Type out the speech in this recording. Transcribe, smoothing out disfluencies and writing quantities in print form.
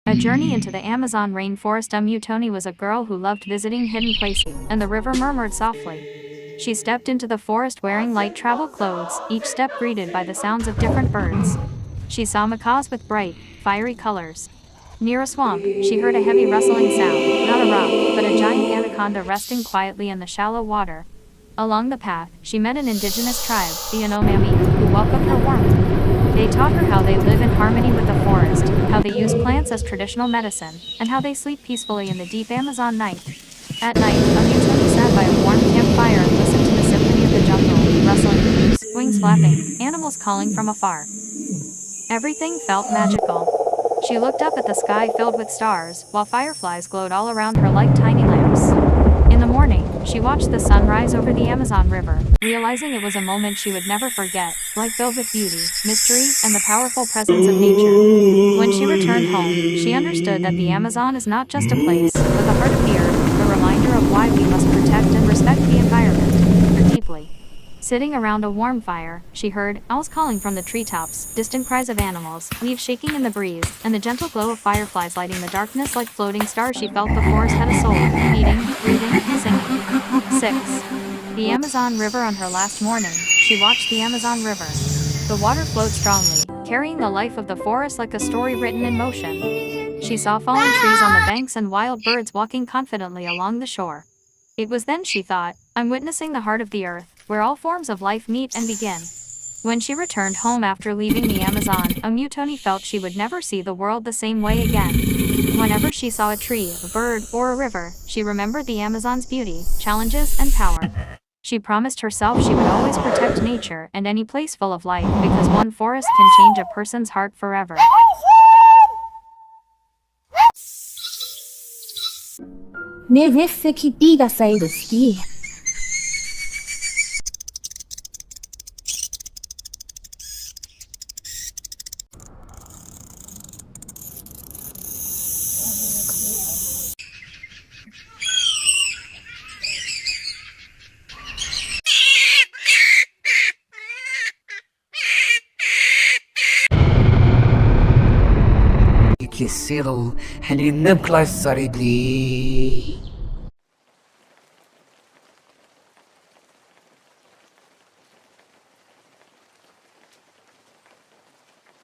A journey into the Amazon rainforest. Mutoni was a girl who loved visiting hidden places, and the river murmured softly. She stepped into the forest wearing light travel clothes, each step greeted by the sounds of different birds. She saw macaws with bright, fiery colors. Near a swamp, she heard a heavy rustling sound, not a rock, but a giant anaconda resting quietly in the shallow water. Along the path, she met an indigenous tribe, the Yanomami, who welcomed her warmly. They taught her how they live in harmony with the forest, how they use plants as traditional medicine, and how they sleep peacefully in the deep Amazon night. At night, Mutoni sat by a warm campfire and listened to the symphony of the jungle, rustling leaves, wings flapping, animals calling from afar. Everything felt magical. She looked up at the sky filled with stars, while fireflies glowed all around her like tiny lamps. In the morning, she watched the sun rise over the Amazon River, realizing it was a moment she would never forget, life filled with beauty, mystery, and the powerful presence of nature. When she returned home, she understood that the Amazon is not just a place, but the heart of the earth, a reminder of why we must protect and respect the environment. Her deeply. Sitting around a warm fire, she heard owls calling from the treetops, distant cries of animals, leaves shaking in the breeze, and the gentle glow of fireflies lighting the darkness like floating stars. She felt the forest had a soul, beating, breathing, singing. 6. The Amazon River. On her last morning, she watched the Amazon River. The water flowed strongly, carrying the life of the forest like a story written in motion. She saw fallen trees on the banks and wild birds walking confidently along the shore. It was then she thought, I'm witnessing the heart of the earth, where all forms of life meet and begin. When she returned home after leaving the Amazon, Mutoni felt she would never see the world the same way again. Whenever she saw a tree, a bird, or a river, she remembered the Amazon's beauty, challenges, and power. She promised herself she would always protect nature and any place full of life, because one forest can change a person's heart forever. Nefes que diga sair daqui. Kisiru, and in the class, sorry.